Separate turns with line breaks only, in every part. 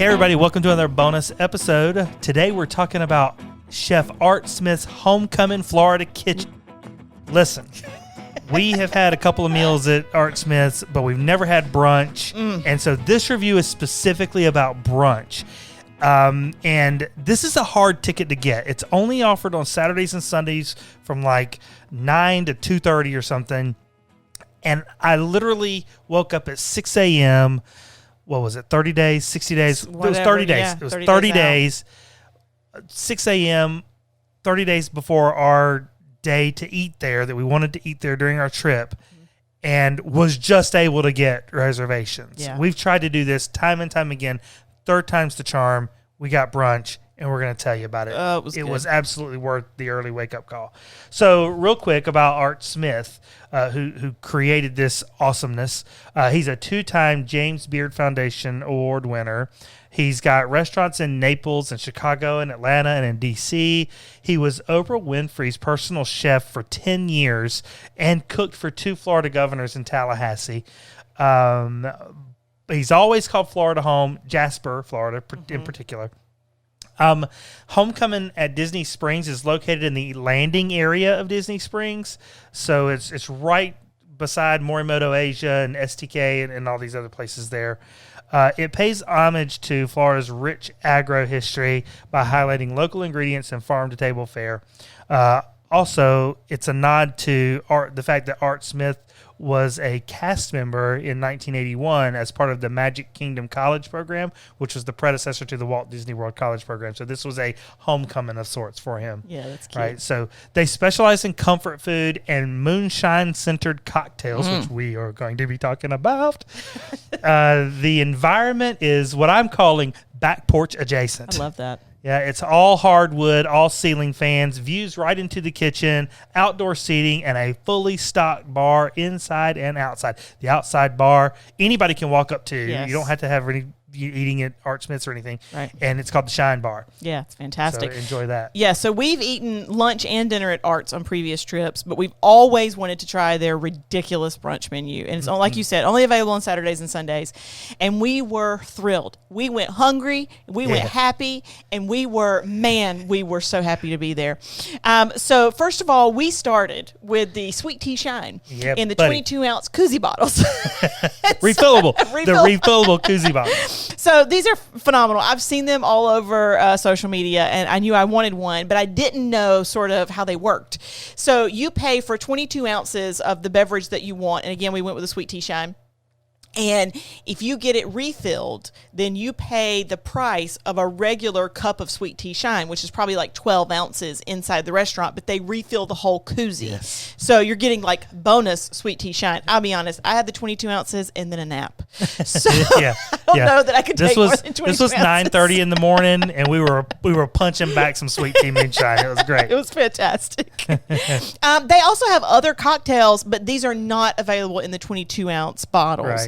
Hey everybody, welcome to another bonus episode. Today we're talking about Chef Art Smith's Homecomin, Florida kitchen. Listen, we have had a couple of meals at Art Smith's, but we've never had brunch. And so this review is specifically about brunch. And this is a hard ticket to get. It's only offered on Saturdays and Sundays from like 9 to 2:30 or something. And I literally woke up at 6 a.m., what was it, 30 days, 60 days?
Whatever,
it was 30 days.
yeah,
It was
30
30
days
days, 6 a.m., 30 days before our day to eat there, that we wanted to eat there during our trip, and was just able to get reservations.
Yeah.
We've tried to do this time and time again. Third time's the charm. We got brunch, and we're going to tell you about it.
Oh, it was good.
Absolutely worth the early wake-up call. So real quick about Art Smith, who created this awesomeness. He's a 2-time James Beard Foundation Award winner. He's got restaurants in Naples and Chicago and Atlanta and in D.C. He was Oprah Winfrey's personal chef for 10 years and cooked for 2 Florida governors in Tallahassee. He's always called Florida home, Jasper, Florida in particular. Homecomin at Disney Springs is located in the landing area of Disney Springs. So it's right beside Morimoto Asia and STK and all these other places there. It pays homage to Florida's rich agro history by highlighting local ingredients and farm-to-table fare. Also, it's a nod to the fact that Art Smith was a cast member in 1981 as part of the Magic Kingdom College program, which was the predecessor to the Walt Disney World College program. So this was a homecoming of sorts for him.
Yeah, that's cute.
Right. So they specialize in comfort food and moonshine-centered cocktails, which we are going to be talking about. The environment is what I'm calling back porch adjacent.
I love that.
Yeah, it's all hardwood, all ceiling fans, views right into the kitchen, outdoor seating, and a fully stocked bar inside and outside. The outside bar, anybody can walk up to.
Yes.
You don't have to have any eating at Art Smith's or anything.
Right.
And it's called the Shine Bar.
Yeah, it's fantastic.
So enjoy that.
Yeah, so we've eaten lunch and dinner at Art's on previous trips, but we've always wanted to try their ridiculous brunch menu. And it's, like you said, only available on Saturdays and Sundays. And we were thrilled. We went hungry, we went happy, and we were so happy to be there. So first of all, we started with the Sweet Tea Shine in the 22-ounce koozie bottles.
Refillable. The refillable koozie bottle.
So these are phenomenal. I've seen them all over social media, and I knew I wanted one, but I didn't know sort of how they worked. So you pay for 22 ounces of the beverage that you want, and again, we went with a Sweet Tea Shine. And if you get it refilled, then you pay the price of a regular cup of Sweet Tea Shine, which is probably like 12 ounces inside the restaurant, but they refill the whole koozie. Yes. So you're getting like bonus Sweet Tea Shine. I'll be honest, I had the 22 ounces and then a nap. So I don't know that I could take more than 22
This was 9:30 in the morning, and we were punching back some Sweet Tea Moonshine. It was great.
It was fantastic. They also have other cocktails, but these are not available in the 22-ounce bottles. Right.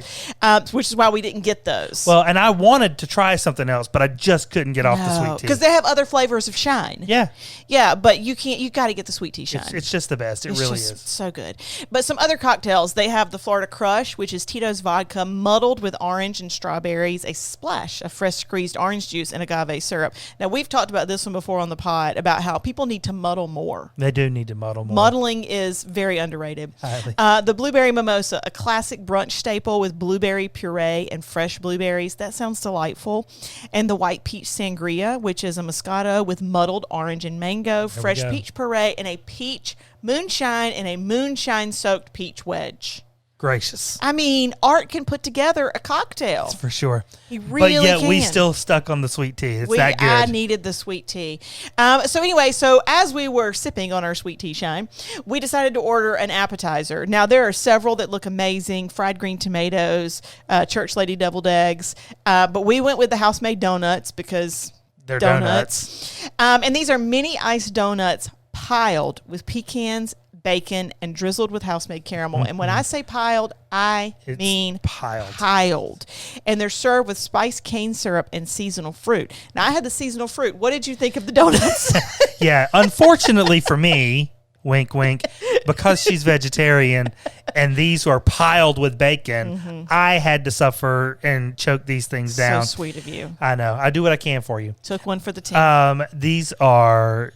Which is why we didn't get those.
Well, and I wanted to try something else, but I just couldn't get off the Sweet Tea.
Because they have other flavors of Shine.
Yeah.
Yeah, but you got to get the Sweet Tea Shine.
It's just the best. It really is.
So good. But some other cocktails, they have the Florida Crush, which is Tito's vodka muddled with orange and strawberries, a splash of fresh squeezed orange juice and agave syrup. Now, we've talked about this one before on the pod about how people need to muddle more.
They do need to muddle more.
Muddling is very underrated. The blueberry mimosa, a classic brunch staple with blueberry puree and fresh blueberries. That sounds delightful. And the white peach sangria, which is a Moscato with muddled orange and mango, fresh peach puree, and a peach moonshine and a moonshine-soaked peach wedge.
Gracious.
I mean, Art can put together a cocktail.
That's for sure.
He really can.
But yet we still stuck on the Sweet Tea. It's that good.
I needed the Sweet Tea. So as we were sipping on our Sweet Tea Shine, we decided to order an appetizer. Now, there are several that look amazing. Fried green tomatoes, Church Lady deviled eggs. But we went with the house-made donuts because
they're donuts.
And these are mini iced donuts piled with pecans, bacon, and drizzled with house-made caramel. And when I say piled, I mean piled. And they're served with spiced cane syrup and seasonal fruit. Now, I had the seasonal fruit. What did you think of the donuts?
Yeah, unfortunately for me, wink, wink, because she's vegetarian and these are piled with bacon, I had to suffer and choke these things down.
So sweet of you.
I know. I do what I can for you.
Took one for the team.
These are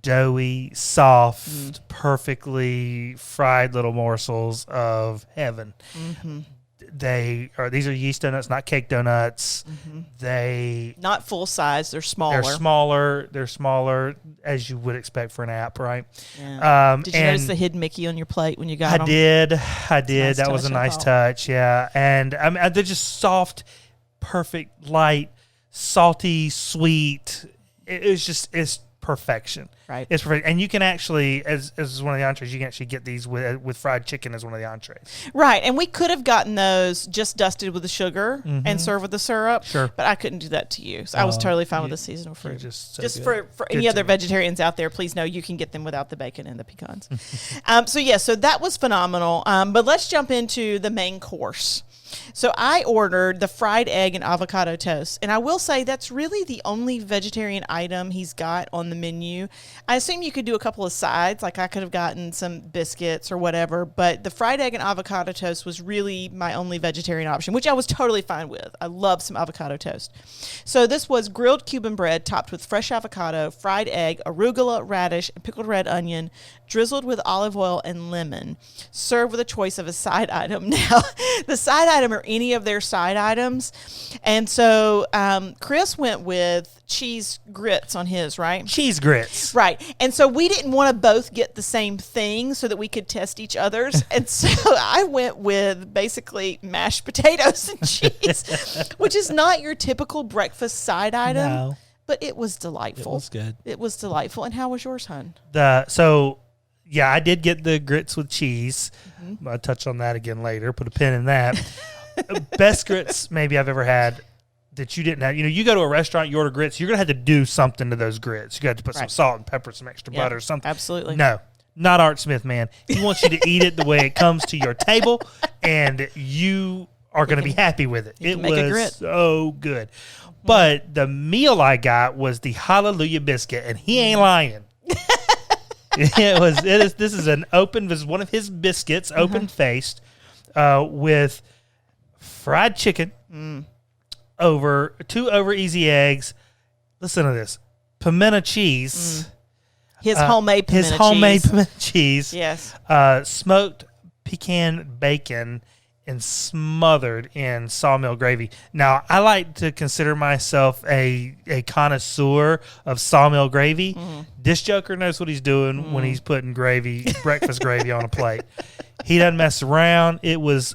doughy, soft, perfectly fried little morsels of heaven. These are yeast donuts, not cake donuts. They
not full size. They're smaller.
They're smaller as you would expect for an app, right?
Yeah. Did you notice the hidden Mickey on your plate when you got them?
I did.
Nice
That was a
touch,
nice touch. Yeah, and they're just soft, perfect, light, salty, sweet. It's perfection.
Right.
It's perfect. And you can actually, as one of the entrees, you can actually get these with fried chicken as one of the entrees.
Right. And we could have gotten those just dusted with the sugar and served with the syrup.
Sure.
But I couldn't do that to you. So I was totally fine with the seasonal fruit.
Just
for any other vegetarians out there, please know you can get them without the bacon and the pecans. So that was phenomenal. But let's jump into the main course. So I ordered the fried egg and avocado toast. And I will say that's really the only vegetarian item he's got on the menu. I assume you could do a couple of sides, like I could have gotten some biscuits or whatever. But the fried egg and avocado toast was really my only vegetarian option, which I was totally fine with. I love some avocado toast. So this was grilled Cuban bread topped with fresh avocado, fried egg, arugula, radish, and pickled red onion, drizzled with olive oil and lemon, served with a choice of a side item. Now, the side item are any of their side items. And so Chris went with cheese grits on his, right?
Cheese grits.
Right. And so we didn't want to both get the same thing so that we could test each other's. And so I went with basically mashed potatoes and cheese, which is not your typical breakfast side item.
No.
But it was delightful.
It was good.
It was delightful. And how was yours, hon?
Yeah, I did get the grits with cheese. I'll touch on that again later. Put a pin in that. Best grits maybe I've ever had that you didn't have. You go to a restaurant, you order grits, you're going to have to do something to those grits. You got to put some salt and pepper, some extra butter, something.
Absolutely.
No, not Art Smith, man. He wants you to eat it the way it comes to your table, and you are going to be happy with it. It was so good. But the meal I got was the Hallelujah biscuit, and he ain't lying. This is one of his biscuits, open faced, with fried chicken, two over easy eggs. Listen to this. Pimento cheese.
His homemade pimento
cheese.
Yes.
Smoked pecan bacon and smothered in sawmill gravy. Now, I like to consider myself a connoisseur of sawmill gravy. This joker knows what he's doing when he's putting breakfast gravy on a plate. He doesn't mess around. It was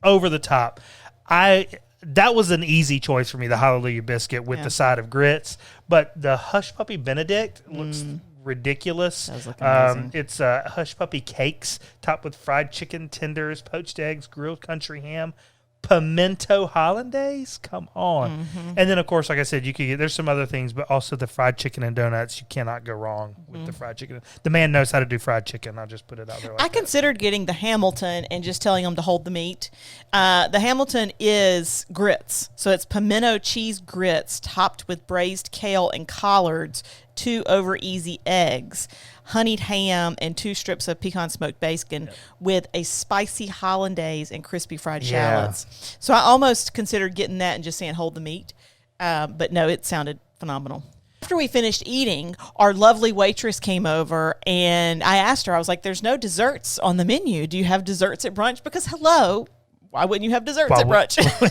over the top. That was an easy choice for me, the Hallelujah biscuit with the side of grits. But the Hush Puppy Benedict looks ridiculous.
That was looking amazing.
It's Hush Puppy cakes topped with fried chicken tenders, poached eggs, grilled country ham, pimento hollandaise. Come on. And then, of course, like I said, there's some other things, but also the fried chicken and donuts. You cannot go wrong with the fried chicken. The man knows how to do fried chicken. I'll just put it out there like
I considered getting the Hamilton and just telling them to hold the meat. The Hamilton is grits. So it's pimento cheese grits topped with braised kale and collards, 2 over easy eggs, honeyed ham, and 2 strips of pecan smoked bacon with a spicy hollandaise and crispy fried shallots. So I almost considered getting that and just saying hold the meat. But no, it sounded phenomenal. After we finished eating, our lovely waitress came over and I asked her, I was like, there's no desserts on the menu. Do you have desserts at brunch? Because hello, why wouldn't you have desserts at brunch?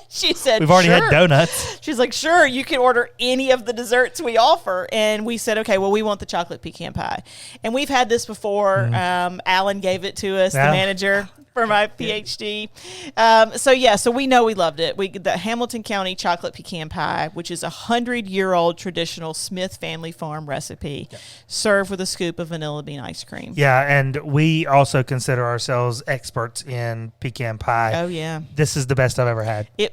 She said,
we've already had donuts.
She's like, sure, you can order any of the desserts we offer. And we said, okay, well, we want the chocolate pecan pie. And we've had this before. Alan gave it to us, the manager for my PhD. So we know we loved it. The Hamilton County chocolate pecan pie, which is a 100-year-old traditional Smith family farm recipe, served with a scoop of vanilla bean ice cream.
Yeah, and we also consider ourselves experts in pecan pie.
Oh, yeah.
This is the best I've ever had.
It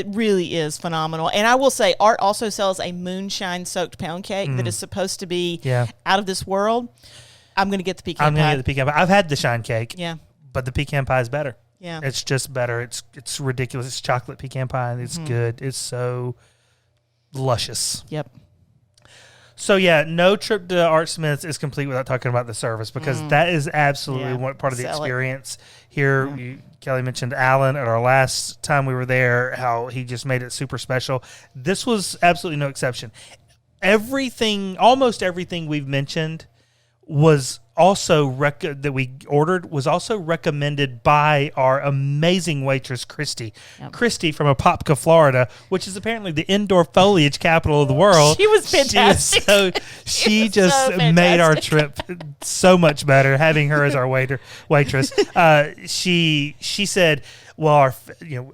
really is phenomenal. And I will say, Art also sells a moonshine-soaked pound cake that is supposed to be out of this world. I'm going to get the pecan pie.
I'm going to get the pecan pie. I've had the shine cake.
Yeah.
But the pecan pie is better.
Yeah.
It's just better. It's ridiculous. It's chocolate pecan pie, and it's good. It's so luscious.
Yep.
So yeah, no trip to Art Smith's is complete without talking about the service, because that is absolutely one part of the experience here. Kelli mentioned Alan at our last time we were there, how he just made it super special. This was absolutely no exception. Almost everything we've mentioned was also that we ordered was also recommended by our amazing waitress Christy. Christy from Apopka, Florida, which is apparently the indoor foliage capital of the world.
She was fantastic.
She just made our trip so much better having her as our waitress. She said, "Well,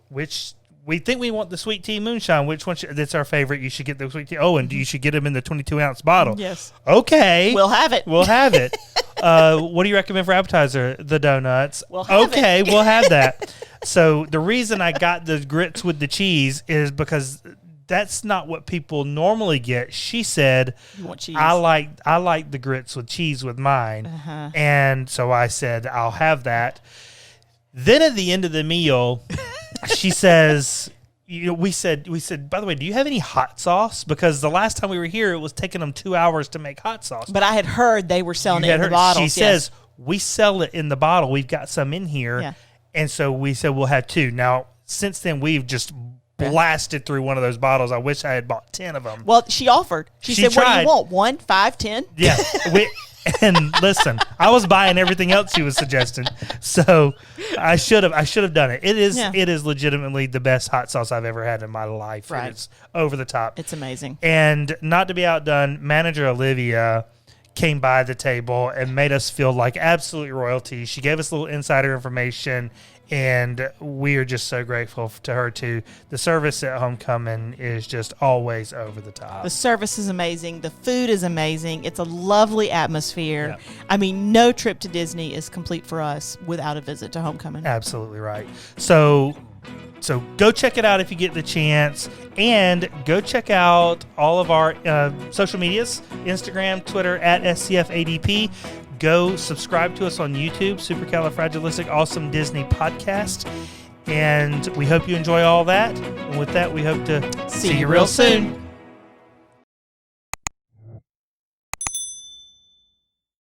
which." We think we want the Sweet Tea Moonshine. Which one? That's our favorite. You should get the Sweet Tea. Oh, and you should get them in the 22-ounce bottle.
Yes.
Okay.
We'll have it.
What do you recommend for appetizer? The donuts.
We'll have it.
We'll have that. So the reason I got the grits with the cheese is because that's not what people normally get. She said,
"You want cheese?
I like the grits with cheese with mine." And so I said, "I'll have that." Then at the end of the meal, she says, we said, by the way, do you have any hot sauce? Because the last time we were here, it was taking them 2 hours to make hot sauce.
But I had heard they were selling it in the bottles.
She says, we sell it in the bottle. We've got some in here.
Yeah.
And so we said, we'll have 2. Now, since then, we've just blasted through one of those bottles. I wish I had bought 10 of them.
Well, she offered. She said,
tried.
What do you want? 1, 5, 10?
Yeah. And listen, I was buying everything else she was suggesting, so I should have done it. It is legitimately the best hot sauce I've ever had in my life.
Right.
It's over the top.
It's amazing.
And not to be outdone, manager Olivia came by the table and made us feel like absolute royalty. She gave us a little insider information, and we are just so grateful to her too. The service at Homecomin is just always over the top.
The service is amazing. The food is amazing. It's a lovely atmosphere.
Yeah.
I mean, no trip to Disney is complete for us without a visit to Homecomin.
Absolutely right. So go check it out if you get the chance, and go check out all of our social medias, Instagram, Twitter, at SCFADP. Go subscribe to us on YouTube, Supercalifragilistic Awesome Disney Podcast. And we hope you enjoy all that. And with that, we hope to see you real soon.